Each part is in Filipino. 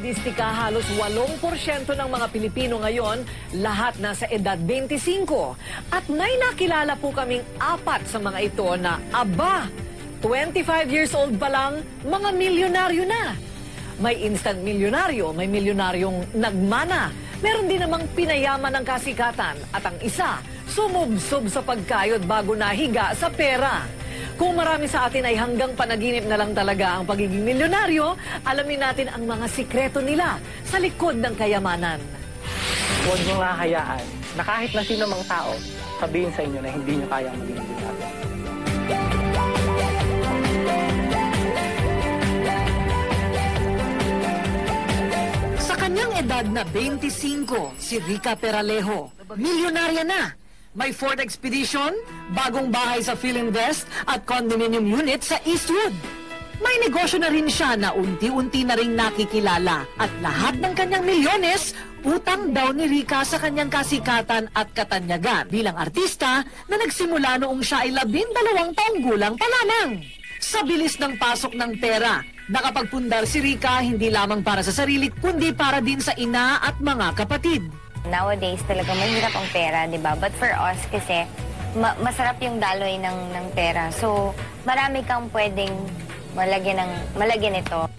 estadistika, halos 8% ng mga Pilipino ngayon, lahat nasa edad 25. At may nakilala po kaming 4 sa mga ito na, 25 years old pa lang, mga milyonaryo na. May instant milyonaryo, may milyonaryong nagmana. Meron din namang pinayaman ng kasikatan. At ang isa, sumubsob sa pagkayod bago nahiga sa pera. Kung marami sa atin ay hanggang panaginip na lang talaga ang pagiging milyonaryo, alamin natin ang mga sikreto nila sa likod ng kayamanan. Huwag niyong hahayaan na kahit na sino mang tao, sabihin sa inyo na hindi niyo kayang maging milyonaryo. Sa kanyang edad na 25, si Rica Peralejo, milyonarya na. May Ford Expedition, bagong bahay sa Philinvest at condominium unit sa Eastwood. May negosyo na rin siya na unti-unti na ring nakikilala at lahat ng kanyang milyones, utang daw ni Rica sa kanyang kasikatan at katanyagan bilang artista na nagsimula noong siya ay 12 taong gulang pa lamang. Sa bilis ng pasok ng pera, nakapagpundar si Rica hindi lamang para sa sarili kundi para din sa ina at mga kapatid. Nowadays, talaga mahirap ang pera, di ba? But for us, kasi masarap yung daloy ng pera. So, marami kang pwedeng malagyan ito.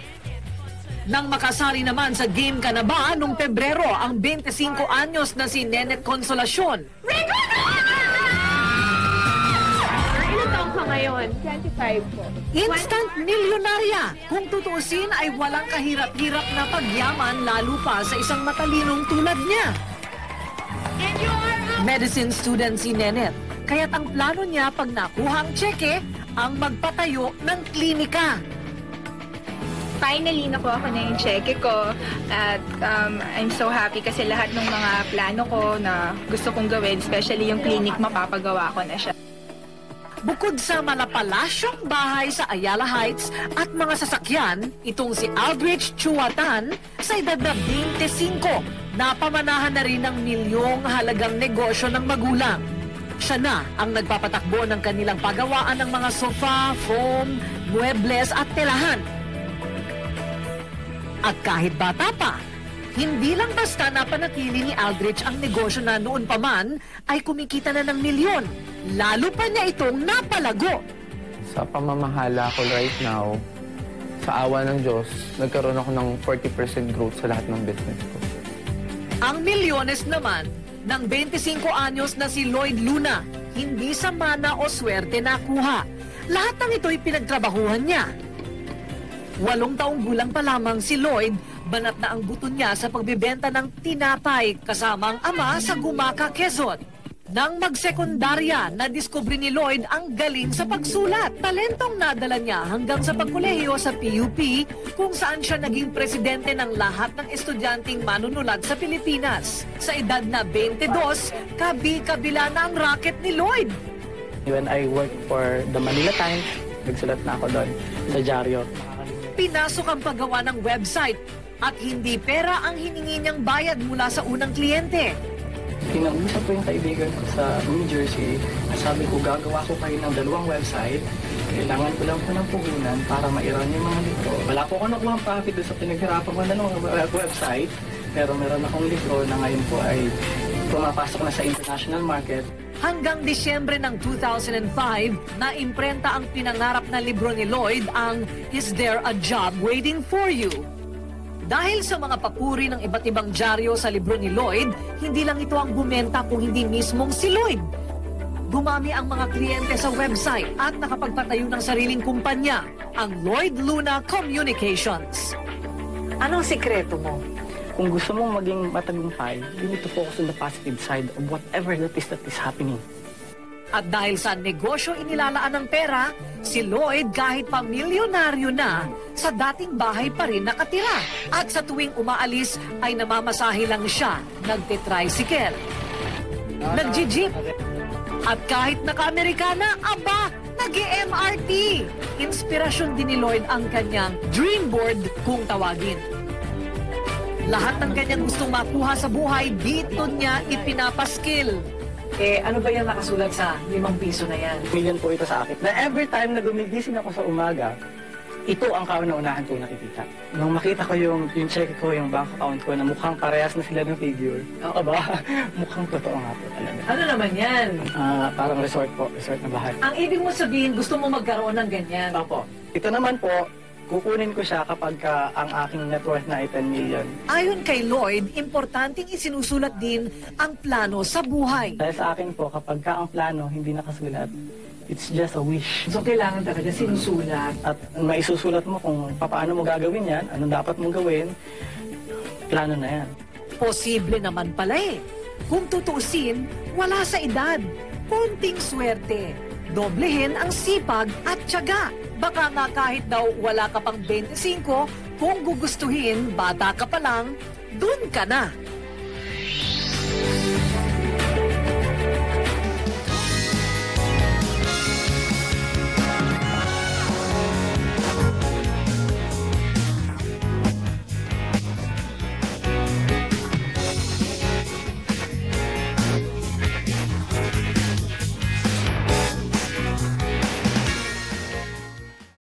Nang makasali naman sa Game Ka Na Ba noong Pebrero ang 25 anyos na si Nenet Consolacion. Ilan taong ka ngayon? 25 po. Instant milyonarya. Kung tutuusin ay walang kahirap-hirap na pagyaman lalo pa sa isang matalinong tulad niya. Medicine student si Nenet, kaya't ang plano niya pag nakuha ang tseke, ang magpatayo ng klinika. Finally, nakuha ko na yung cheque ko at I'm so happy kasi lahat ng mga plano ko na gusto kong gawin, especially yung clinic, mapapagawa ko na siya. Bukod sa malapalasyong bahay sa Ayala Heights at mga sasakyan, itong si Aldrich Chuatan sa edad na 25, napamanahan na rin ng milyong halagang negosyo ng magulang. Siya na ang nagpapatakbo ng kanilang pagawaan ng mga sofa, foam, muebles at telahan. At kahit bata pa, hindi lang basta napanatili ni Aldrich ang negosyo na noon pa man ay kumikita na ng milyon. Lalo pa niya itong napalago. Sa pamamahala ko right now, sa awa ng Diyos, nagkaroon ako ng 40% growth sa lahat ng business ko. Ang milyones naman ng 25 anyos na si Lloyd Luna, hindi sa mana o swerte nakuha. Lahat ng ito'y pinagtrabahuhan niya. 8 taong gulang pa lamang si Lloyd, banat na ang buto niya sa pagbebenta ng tinapay kasama ang ama sa Gumaca, Quezon. Nang magsekundarya, nadiskubre ni Lloyd ang galing sa pagsulat. Talentong nadala niya hanggang sa pagkolehiyo sa PUP kung saan siya naging presidente ng lahat ng estudyanteng manunulat sa Pilipinas. Sa edad na 22, kabi-kabila na ang racket ni Lloyd. When I worked for the Manila Times, nagsulat na ako doon sa dyaryo. Pinasok ang paggawa ng website at hindi pera ang hiningi niyang bayad mula sa unang kliyente. Kinausap ko yung kaibigan ko sa New Jersey. Sabi ko, gagawa ko kayo ng 2 website. Kailangan ko lang po ng puhunan para ma-run yung mga libro. Wala po ako nakuha ang profit doon sa pinaghirapan ko ng website. Pero meron akong libro na ngayon po ay pumapasok na sa international market. Hanggang Disyembre ng 2005, naimprenta ang pinangarap na libro ni Lloyd, ang Is There a Job Waiting for You? Dahil sa mga papuri ng iba't ibang dyaryo sa libro ni Lloyd, hindi lang ito ang bumenta kung hindi mismong si Lloyd. Gumami ang mga kliyente sa website at nakapagpatayo ng sariling kumpanya, ang Lloyd Luna Communications. Anong sikreto mo? Kung gusto mong maging matagumpay, you need to focus on the positive side of whatever that is happening. At dahil sa negosyo inilalaan ng pera, si Lloyd kahit pa milyonaryo na, sa dating bahay pa rin nakatira. At sa tuwing umaalis ay namamasahe lang siya, nagte-tricycle, nagji-jeep. At kahit naka-Amerikana, nag-MRT. Inspirasyon din ni Lloyd ang kanyang dream board kung tawagin. Lahat ng kanyang gustong makuha sa buhay, dito niya ipinapaskil. Ano ba yan nakasulat sa 5 piso na yan? Million po ito sa akin. Na every time na gumigising ako sa umaga, ito ang kauna-unahan kong nakikita. Nung makita ko yung check ko, yung bank account ko, na mukhang parehas na sila ng figure. Oo ba? Mukhang totoo nga po talaga. Ano naman yan? Parang resort po, resort na bahay. Ang ibig mo sabihin, gusto mo magkaroon ng ganyan. Opo. Ito naman po, kukunin ko siya kapag ang aking net worth na ay 10 million. Ayon kay Lloyd, importanteng isinusulat din ang plano sa buhay. Dahil sa akin po, kapag ang plano hindi nakasulat, it's just a wish. So kailangan talaga sinusulat. At maisusulat mo kung paano mo gagawin yan, anong dapat mong gawin, plano na yan. Posible naman pala eh. Kung tutuusin, wala sa edad. Konting swerte. Doblehin ang sipag at tiyaga. Baka nga kahit daw wala ka pang 25, kung gugustuhin, bata ka pa lang, dun ka na.